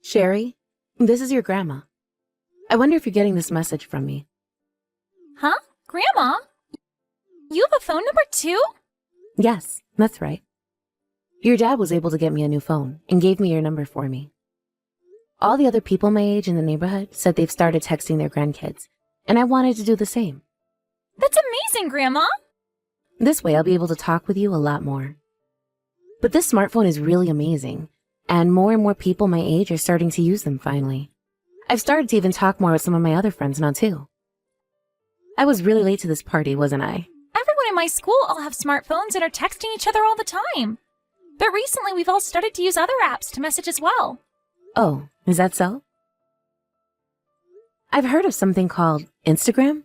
Sherry, this is your grandma. I wonder if you're getting this message from me. Huh? Grandma? You have a phone number too? Yes, that's right. Your dad was able to get me a new phone and gave me your number for me. All the other people my age in the neighborhood said they've started texting their grandkids, and I wanted to do the same. That's amazing, Grandma! This way I'll be able to talk with you a lot more. But this smartphone is really amazing, and more people my age are starting to use them finally. I've started to even talk more with some of my other friends now too. I was really late to this party, wasn't I? Everyone in my school all have smartphones and are texting each other all the time. But recently we've all started to use other apps to message as well. Oh, is that so? I've heard of something called Instagram.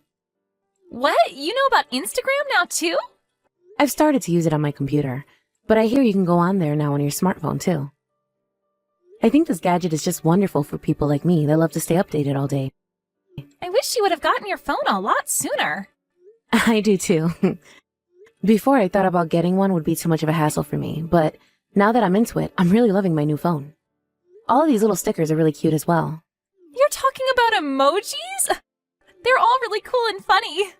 What? You know about Instagram now too? I've started to use it on my computer, but I hear you can go on there now on your smartphone too. I think this gadget is just wonderful for people like me that love to stay updated all day. I wish you would have gotten your phone a lot sooner. I do too. Before I thought about getting one would be too much of a hassle for me, but now that I'm into it, I'm really loving my new phone. All of these little stickers are really cute as well. You're talking about emojis? They're all really cool and funny.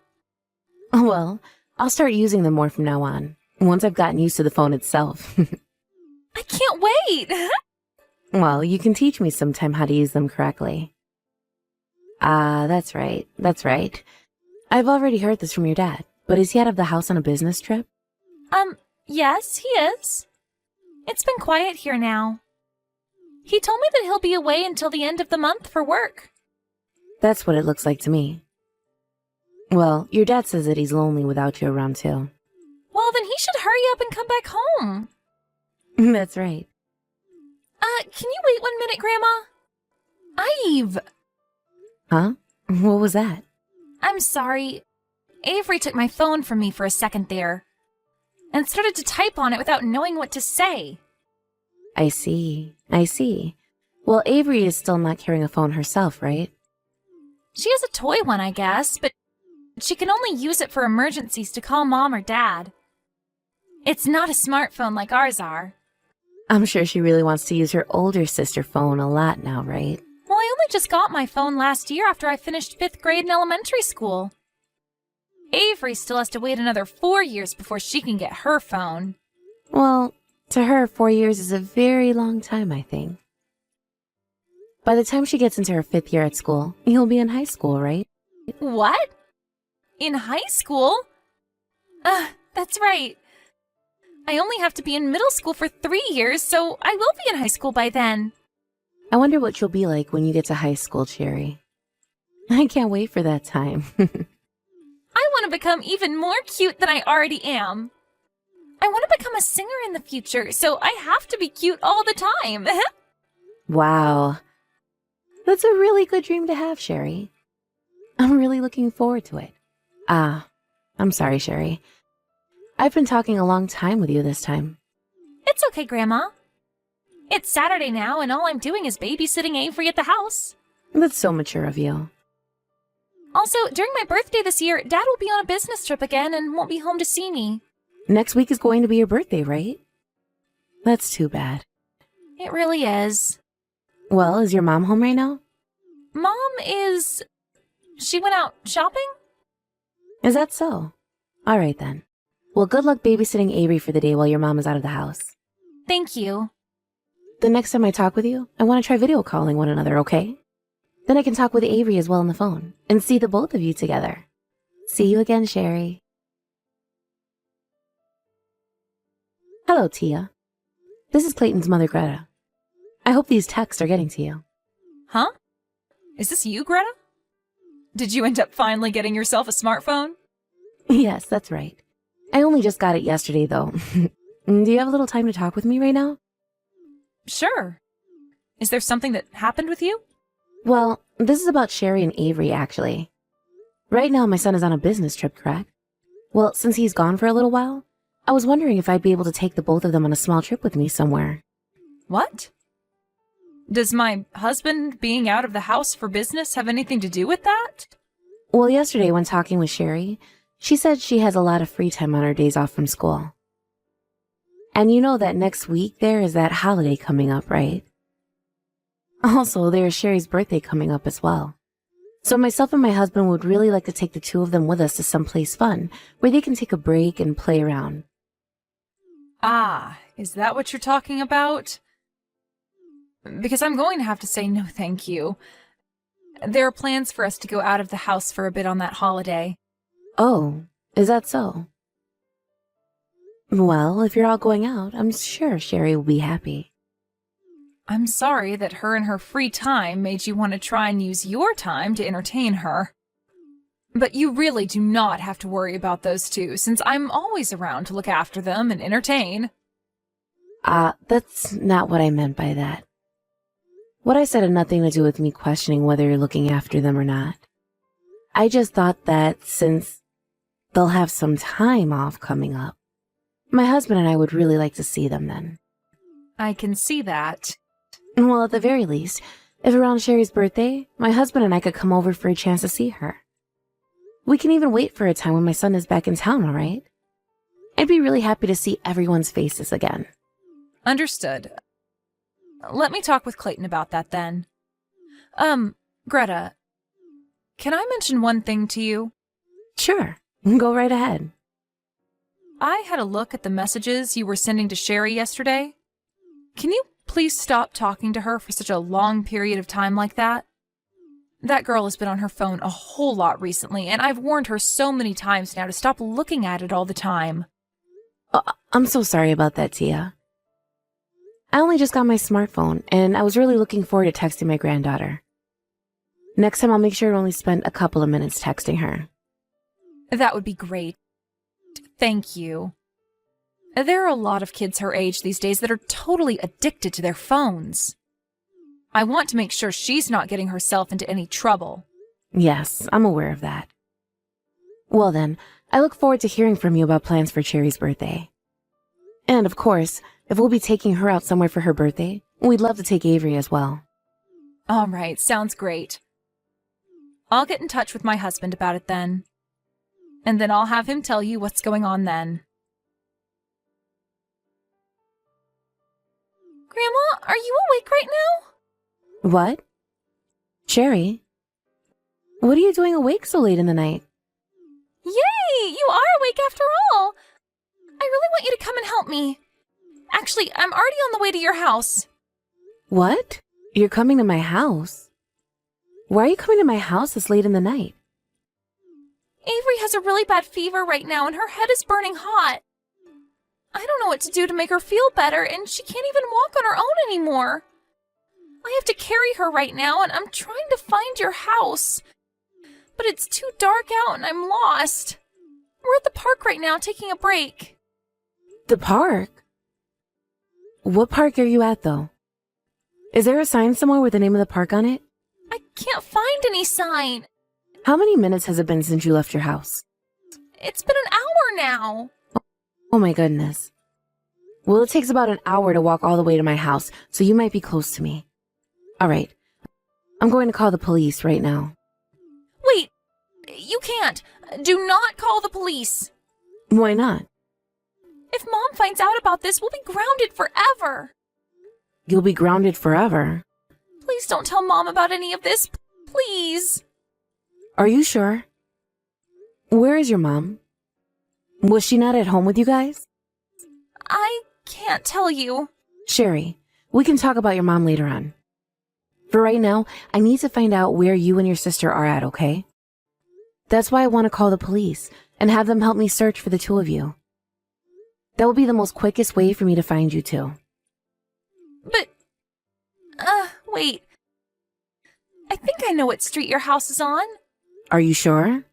Well, I'll start using them more from now on, once I've gotten used to the phone itself. I can't wait! Well, you can teach me sometime how to use them correctly. Ah, that's right. I've already heard this from your dad, but is he out of the house on a business trip? Yes, he is. It's been quiet here now. He told me that he'll be away until the end of the month for work. That's what it looks like to me. Well, your dad says that he's lonely without you around too. Well, then he should hurry up and come back home. That's right. Can you wait 1 minute, Grandma? Ive! Huh? What was that? I'm sorry. Avery took my phone from me for a second there and started to type on it without knowing what to say. I see. Well, Avery is still not carrying a phone herself, right? She has a toy one, I guess, but she can only use it for emergencies to call Mom or Dad. It's not a smartphone like ours are. I'm sure she really wants to use her older sister phone a lot now, right? Well, I only just got my phone last year after I finished 5th grade in elementary school. Avery still has to wait another 4 years before she can get her phone. Well, to her, 4 years is a very long time, I think. By the time she gets into her 5th year at school, you'll be in high school, right? What? In high school? That's right. I only have to be in middle school for 3 years, so I will be in high school by then. I wonder what you'll be like when you get to high school, Cherry. I can't wait for that time. I want to become even more cute than I already am. I want to become a singer in the future, so I have to be cute all the time. Wow. That's a really good dream to have, Sherry. I'm really looking forward to it. I'm sorry, Sherry. I've been talking a long time with you this time. It's okay, Grandma. It's Saturday now, and all I'm doing is babysitting Avery at the house. That's so mature of you. Also, during my birthday this year, Dad will be on a business trip again and won't be home to see me. Next week is going to be your birthday, right? That's too bad. It really is. Well, is your mom home right now? Mom is... She went out shopping? Is that so? All right, then. Well, good luck babysitting Avery for the day while your mom is out of the house. Thank you. The next time I talk with you, I want to try video calling one another, okay? Then I can talk with Avery as well on the phone and see the both of you together. See you again, Sherry. Hello, Tia. This is Clayton's mother, Greta. I hope these texts are getting to you. Huh? Is this you, Greta? Did you end up finally getting yourself a smartphone? Yes, that's right. I only just got it yesterday, though. Do you have a little time to talk with me right now? Sure. Is there something that happened with you? Well, this is about Sherry and Avery, actually. Right now, my son is on a business trip, correct? Well, since he's gone for a little while, I was wondering if I'd be able to take the both of them on a small trip with me somewhere. What? Does my husband being out of the house for business have anything to do with that? Well, yesterday when talking with Sherry, she said she has a lot of free time on her days off from school. And you know that next week there is that holiday coming up, right? Also, there's Sherry's birthday coming up as well. So myself and my husband would really like to take the two of them with us to someplace fun, where they can take a break and play around. Ah, is that what you're talking about? Because I'm going to have to say no thank you. There are plans for us to go out of the house for a bit on that holiday. Oh, is that so? Well, if you're all going out, I'm sure Sherry will be happy. I'm sorry that her and her free time made you want to try and use your time to entertain her. But you really do not have to worry about those two, since I'm always around to look after them and entertain. That's not what I meant by that. What I said had nothing to do with me questioning whether you're looking after them or not. I just thought that since they'll have some time off coming up, my husband and I would really like to see them then. I can see that. Well, at the very least, if around Sherry's birthday, my husband and I could come over for a chance to see her. We can even wait for a time when my son is back in town, all right? I'd be really happy to see everyone's faces again. Understood. Let me talk with Clayton about that then. Greta, can I mention one thing to you? Sure, go right ahead. I had a look at the messages you were sending to Sherry yesterday. Can you please stop talking to her for such a long period of time like that? That girl has been on her phone a whole lot recently, and I've warned her so many times now to stop looking at it all the time. I'm so sorry about that, Tia. I only just got my smartphone, and I was really looking forward to texting my granddaughter. Next time I'll make sure to only spend a couple of minutes texting her. That would be great. Thank you. There are a lot of kids her age these days that are totally addicted to their phones. I want to make sure she's not getting herself into any trouble. Yes, I'm aware of that. Well then, I look forward to hearing from you about plans for Cherry's birthday. And of course, if we'll be taking her out somewhere for her birthday, we'd love to take Avery as well. All right, sounds great. I'll get in touch with my husband about it then. And then I'll have him tell you what's going on then. Grandma, are you awake right now? What? Cherry? What are you doing awake so late in the night? Yay! You are awake after all! I really want you to come and help me. Actually, I'm already on the way to your house. What? You're coming to my house? Why are you coming to my house this late in the night? Avery has a really bad fever right now and her head is burning hot. I don't know what to do to make her feel better, and she can't even walk on her own anymore. I have to carry her right now, and I'm trying to find your house. But it's too dark out and I'm lost. We're at the park right now taking a break. The park? What park are you at, though? Is there a sign somewhere with the name of the park on it? I can't find any sign. How many minutes has it been since you left your house? It's been an hour now. Oh my goodness. Well, it takes about an hour to walk all the way to my house, so you might be close to me. All right. I'm going to call the police right now. Wait, you can't. Do not call the police. Why not? If Mom finds out about this, we'll be grounded forever. You'll be grounded forever. Please don't tell Mom about any of this. Please. Are you sure? Where is your mom? Was she not at home with you guys? I can't tell you. Sherry, we can talk about your mom later on. For right now, I need to find out where you and your sister are at, okay? That's why I want to call the police and have them help me search for the two of you. That will be the most quickest way for me to find you two. But, wait. I think I know what street your house is on. Are you sure?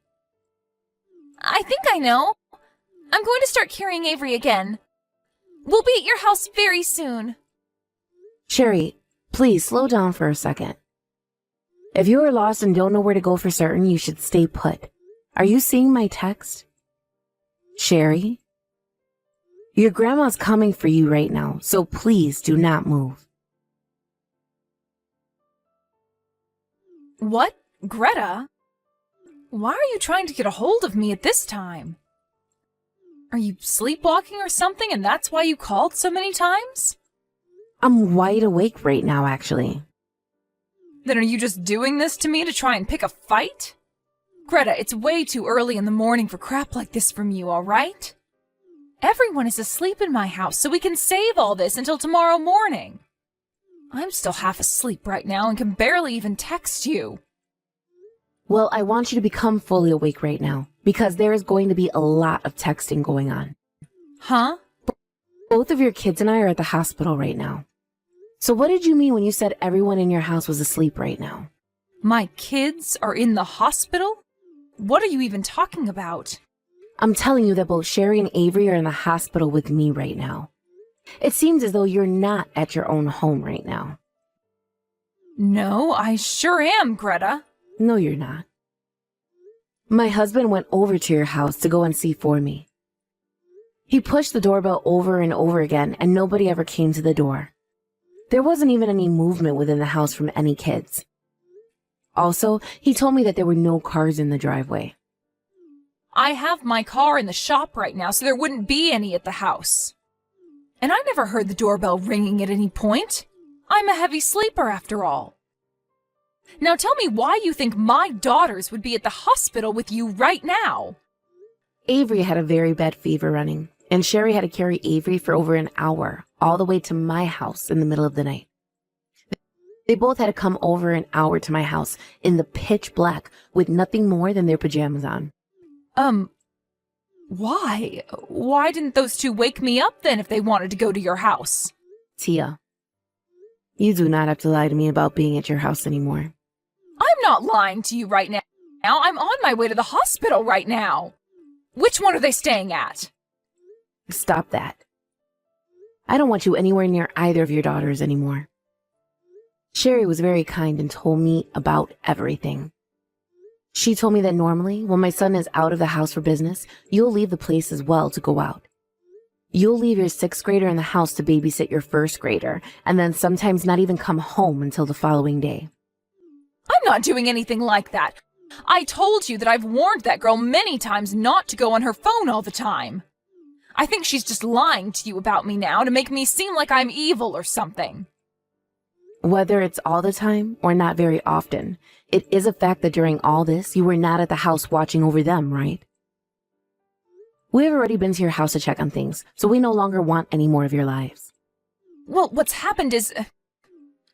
I think I know. I'm going to start carrying Avery again. We'll be at your house very soon. Sherry, please slow down for a second. If you are lost and don't know where to go for certain, you should stay put. Are you seeing my text? Sherry? Your grandma's coming for you right now, so please do not move. What? Greta? Why are you trying to get a hold of me at this time? Are you sleepwalking or something and that's why you called so many times? I'm wide awake right now, actually. Then are you just doing this to me to try and pick a fight? Greta, it's way too early in the morning for crap like this from you, all right? Everyone is asleep in my house, so we can save all this until tomorrow morning. I'm still half asleep right now and can barely even text you. Well, I want you to become fully awake right now, because there is going to be a lot of texting going on. Huh? Both of your kids and I are at the hospital right now. So what did you mean when you said everyone in your house was asleep right now? My kids are in the hospital? What are you even talking about? I'm telling you that both Sherry and Avery are in the hospital with me right now. It seems as though you're not at your own home right now. No, I sure am, Greta. No, you're not. My husband went over to your house to go and see for me. He pushed the doorbell over and over again, and nobody ever came to the door. There wasn't even any movement within the house from any kids. Also, he told me that there were no cars in the driveway. I have my car in the shop right now, so there wouldn't be any at the house. And I never heard the doorbell ringing at any point. I'm a heavy sleeper after all. Now tell me why you think my daughters would be at the hospital with you right now. Avery had a very bad fever running, and Sherry had to carry Avery for over an hour, all the way to my house in the middle of the night. They both had to come over an hour to my house in the pitch black with nothing more than their pajamas on. Why? Why didn't those two wake me up then if they wanted to go to your house? Tia, you do not have to lie to me about being at your house anymore. I'm not lying to you right now. I'm on my way to the hospital right now. Which one are they staying at? Stop that. I don't want you anywhere near either of your daughters anymore. Sherry was very kind and told me about everything. She told me that normally, when my son is out of the house for business, you'll leave the place as well to go out. You'll leave your 6th grader in the house to babysit your 1st grader, and then sometimes not even come home until the following day. I'm not doing anything like that. I told you that I've warned that girl many times not to go on her phone all the time. I think she's just lying to you about me now to make me seem like I'm evil or something. Whether it's all the time or not very often, it is a fact that during all this, you were not at the house watching over them, right? We've already been to your house to check on things, so we no longer want any more of your lives. Well, what's happened is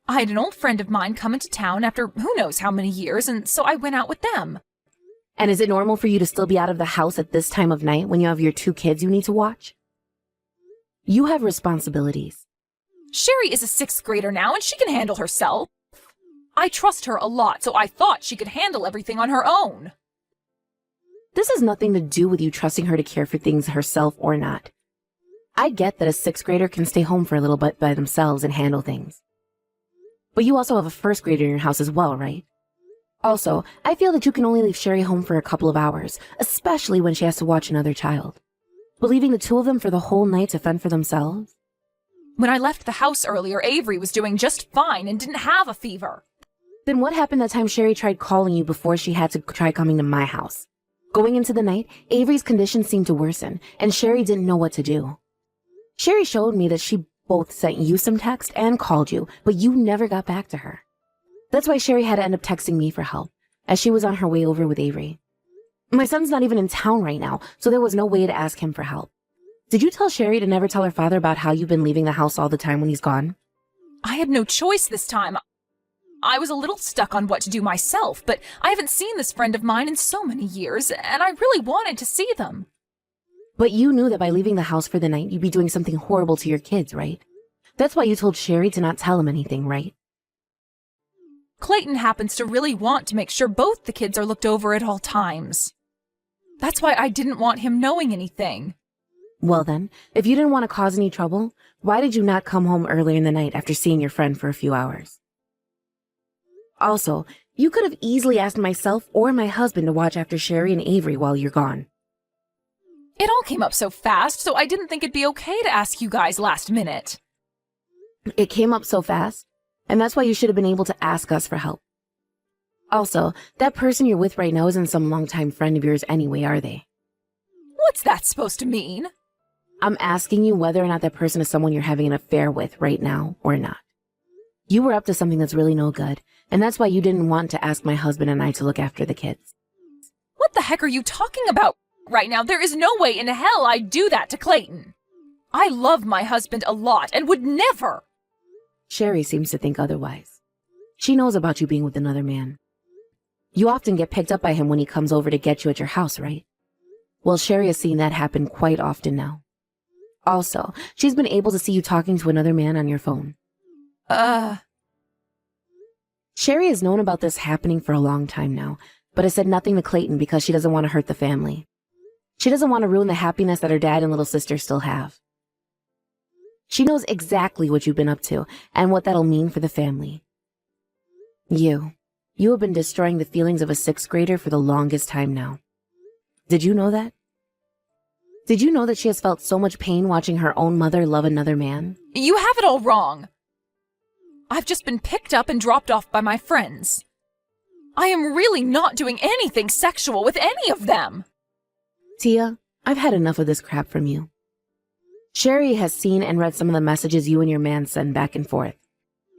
I had an old friend of mine come into town after who knows how many years, and so I went out with them. And is it normal for you to still be out of the house at this time of night when you have your 2 kids you need to watch? You have responsibilities. Sherry is a 6th grader now, and she can handle herself. I trust her a lot, so I thought she could handle everything on her own. This has nothing to do with you trusting her to care for things herself or not. I get that a 6th grader can stay home for a little bit by themselves and handle things. But you also have a 1st grader in your house as well, right? Also, I feel that you can only leave Sherry home for a couple of hours, especially when she has to watch another child. But leaving the 2 of them for the whole night to fend for themselves? When I left the house earlier, Avery was doing just fine and didn't have a fever. Then what happened that time Sherry tried calling you before she had to try coming to my house? Going into the night, Avery's condition seemed to worsen, and Sherry didn't know what to do. Sherry showed me that she both sent you some text and called you, but you never got back to her. That's why Sherry had to end up texting me for help, as she was on her way over with Avery. My son's not even in town right now, so there was no way to ask him for help. Did you tell Sherry to never tell her father about how you've been leaving the house all the time when he's gone? I had no choice this time. I was a little stuck on what to do myself, but I haven't seen this friend of mine in so many years, and I really wanted to see them. But you knew that by leaving the house for the night, you'd be doing something horrible to your kids, right? That's why you told Sherry to not tell him anything, right? Clayton happens to really want to make sure both the kids are looked over at all times. That's why I didn't want him knowing anything. Well then, if you didn't want to cause any trouble, why did you not come home earlier in the night after seeing your friend for a few hours? Also, you could have easily asked myself or my husband to watch after Sherry and Avery while you're gone. It all came up so fast, so I didn't think it'd be okay to ask you guys last minute. It came up so fast, and that's why you should have been able to ask us for help. Also, that person you're with right now isn't some longtime friend of yours anyway, are they? What's that supposed to mean? I'm asking you whether or not that person is someone you're having an affair with right now or not. You were up to something that's really no good, and that's why you didn't want to ask my husband and I to look after the kids. What the heck are you talking about right now? There is no way in hell I'd do that to Clayton. I love my husband a lot and would never. Sherry seems to think otherwise. She knows about you being with another man. You often get picked up by him when he comes over to get you at your house, right? Well, Sherry has seen that happen quite often now. Also, she's been able to see you talking to another man on your phone. Sherry has known about this happening for a long time now, but has said nothing to Clayton because she doesn't want to hurt the family. She doesn't want to ruin the happiness that her dad and little sister still have. She knows exactly what you've been up to and what that'll mean for the family. You have been destroying the feelings of a 6th grader for the longest time now. Did you know that? Did you know that she has felt so much pain watching her own mother love another man? You have it all wrong. I've just been picked up and dropped off by my friends. I am really not doing anything sexual with any of them. Tia, I've had enough of this crap from you. Sherry has seen and read some of the messages you and your man send back and forth.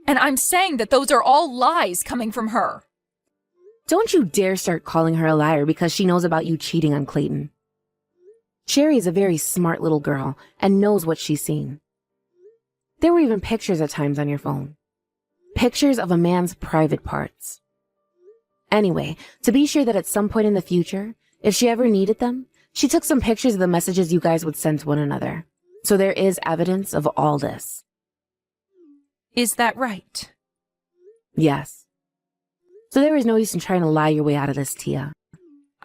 And I'm saying that those are all lies coming from her. Don't you dare start calling her a liar because she knows about you cheating on Clayton. Sherry is a very smart little girl and knows what she's seen. There were even pictures at times on your phone. Pictures of a man's private parts. Anyway, to be sure that at some point in the future, if she ever needed them, she took some pictures of the messages you guys would send to one another. So there is evidence of all this. Is that right? Yes. So there is no use in trying to lie your way out of this, Tia.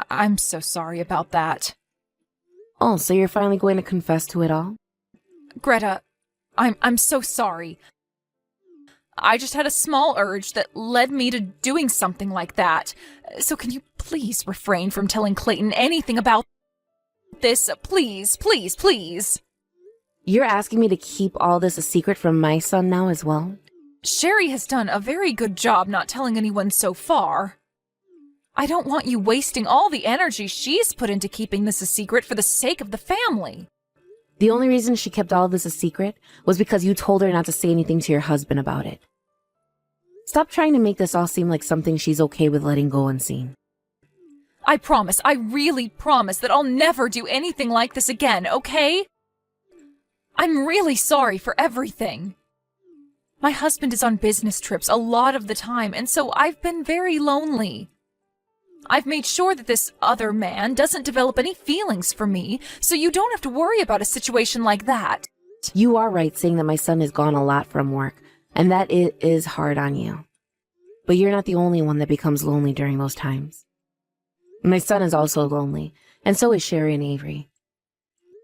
I'm so sorry about that. Oh, so you're finally going to confess to it all? Greta, I'm so sorry. I just had a small urge that led me to doing something like that. So can you please refrain from telling Clayton anything about this? Please, please, please. You're asking me to keep all this a secret from my son now as well? Sherry has done a very good job not telling anyone so far. I don't want you wasting all the energy she's put into keeping this a secret for the sake of the family. The only reason she kept all of this a secret was because you told her not to say anything to your husband about it. Stop trying to make this all seem like something she's okay with letting go unseen. I promise, I really promise that I'll never do anything like this again, okay? I'm really sorry for everything. My husband is on business trips a lot of the time, and so I've been very lonely. I've made sure that this other man doesn't develop any feelings for me, so you don't have to worry about a situation like that. You are right saying that my son is gone a lot from work, and that it is hard on you. But you're not the only one that becomes lonely during those times. My son is also lonely, and so is Sherry and Avery.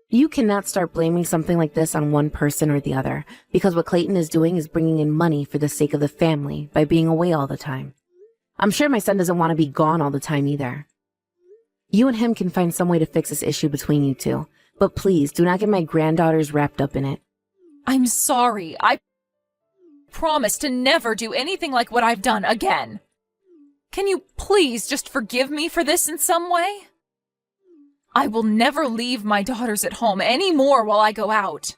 You cannot start blaming something like this on one person or the other, because what Clayton is doing is bringing in money for the sake of the family by being away all the time. I'm sure my son doesn't want to be gone all the time either. You and him can find some way to fix this issue between you two, but please do not get my granddaughters wrapped up in it. I'm sorry. I promise to never do anything like what I've done again. Can you please just forgive me for this in some way? I will never leave my daughters at home anymore while I go out.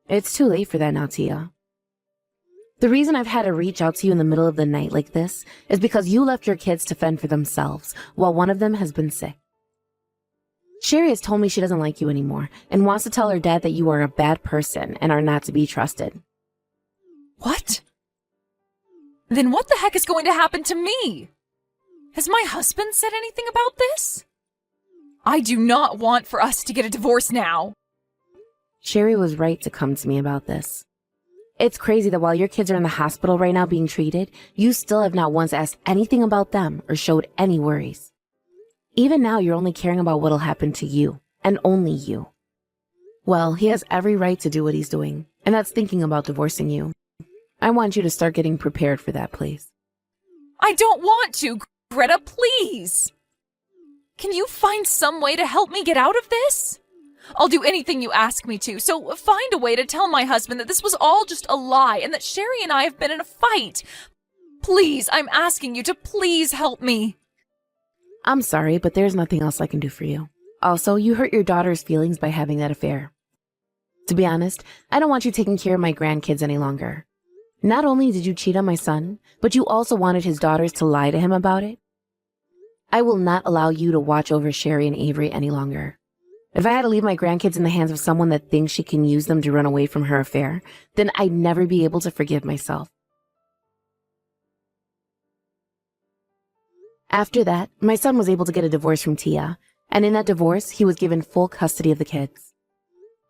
It's too late for that now, Tia. The reason I've had to reach out to you in the middle of the night like this is because you left your kids to fend for themselves while one of them has been sick. Sherry has told me she doesn't like you anymore and wants to tell her dad that you are a bad person and are not to be trusted. What? Then what the heck is going to happen to me? Has my husband said anything about this? I do not want for us to get a divorce now. Sherry was right to come to me about this. It's crazy that while your kids are in the hospital right now being treated, you still have not once asked anything about them or showed any worries. Even now, you're only caring about what'll happen to you, and only you. Well, he has every right to do what he's doing, and that's thinking about divorcing you. I want you to start getting prepared for that, please. I don't want to, Greta, please. Can you find some way to help me get out of this? I'll do anything you ask me to, so find a way to tell my husband that this was all just a lie and that Sherry and I have been in a fight. Please, I'm asking you to please help me. I'm sorry, but there's nothing else I can do for you. Also, you hurt your daughter's feelings by having that affair. To be honest, I don't want you taking care of my grandkids any longer. Not only did you cheat on my son, but you also wanted his daughters to lie to him about it. I will not allow you to watch over Sherry and Avery any longer. If I had to leave my grandkids in the hands of someone that thinks she can use them to run away from her affair, then I'd never be able to forgive myself. After that, my son was able to get a divorce from Tia, and in that divorce, he was given full custody of the kids.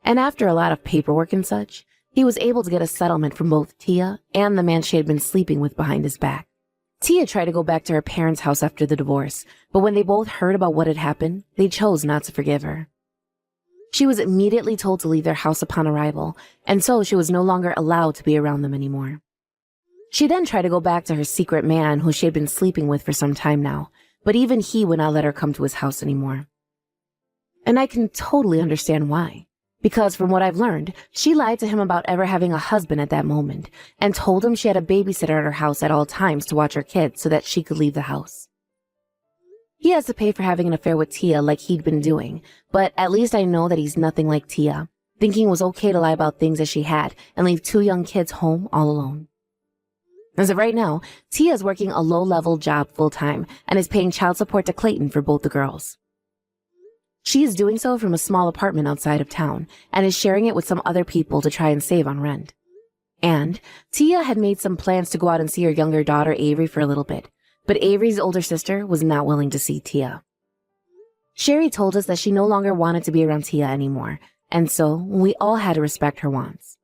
And after a lot of paperwork and such, he was able to get a settlement from both Tia and the man she had been sleeping with behind his back. Tia tried to go back to her parents' house after the divorce, but when they both heard about what had happened, they chose not to forgive her. She was immediately told to leave their house upon arrival, and so she was no longer allowed to be around them anymore. She then tried to go back to her secret man who she had been sleeping with for some time now, but even he would not let her come to his house anymore. And I can totally understand why. Because from what I've learned, she lied to him about ever having a husband at that moment, and told him she had a babysitter at her house at all times to watch her kids so that she could leave the house. He has to pay for having an affair with Tia like he'd been doing, but at least I know that he's nothing like Tia, thinking it was okay to lie about things that she had and leave 2 young kids home all alone. As of right now, Tia is working a low-level job full-time and is paying child support to Clayton for both the girls. She is doing so from a small apartment outside of town and is sharing it with some other people to try and save on rent. And Tia had made some plans to go out and see her younger daughter Avery for a little bit, but Avery's older sister was not willing to see Tia. Sherry told us that she no longer wanted to be around Tia anymore, and so we all had to respect her wants.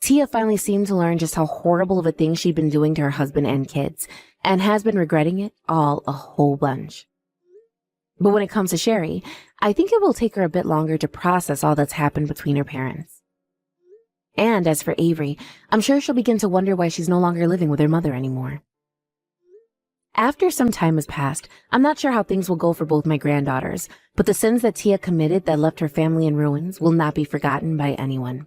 Tia finally seemed to learn just how horrible of a thing she'd been doing to her husband and kids, and has been regretting it all a whole bunch. But when it comes to Sherry, I think it will take her a bit longer to process all that's happened between her parents. And as for Avery, I'm sure she'll begin to wonder why she's no longer living with her mother anymore. After some time has passed, I'm not sure how things will go for both my granddaughters, but the sins that Tia committed that left her family in ruins will not be forgotten by anyone.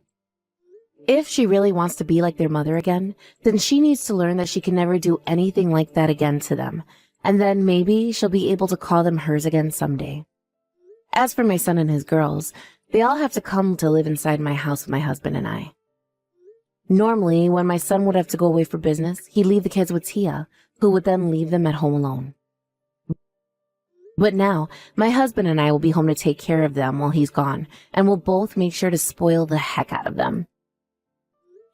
If she really wants to be like their mother again, then she needs to learn that she can never do anything like that again to them, and then maybe she'll be able to call them hers again someday. As for my son and his girls, they all have to come to live inside my house with my husband and I. Normally, when my son would have to go away for business, he'd leave the kids with Tia, who would then leave them at home alone. But now, my husband and I will be home to take care of them while he's gone, and we'll both make sure to spoil the heck out of them.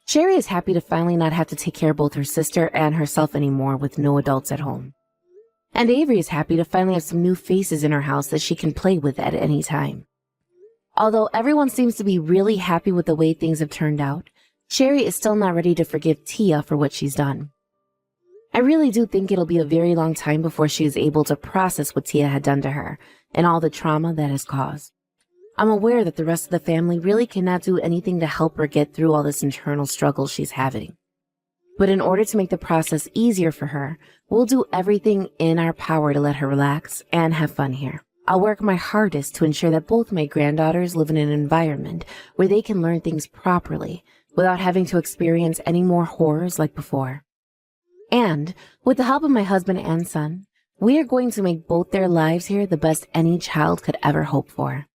Sherry is happy to finally not have to take care of both her sister and herself anymore with no adults at home. And Avery is happy to finally have some new faces in her house that she can play with at any time. Although everyone seems to be really happy with the way things have turned out, Sherry is still not ready to forgive Tia for what she's done. I really do think it'll be a very long time before she is able to process what Tia had done to her and all the trauma that has caused. I'm aware that the rest of the family really cannot do anything to help her get through all this internal struggle she's having. But in order to make the process easier for her, we'll do everything in our power to let her relax and have fun here. I'll work my hardest to ensure that both my granddaughters live in an environment where they can learn things properly without having to experience any more horrors like before. And with the help of my husband and son, we are going to make both their lives here the best any child could ever hope for.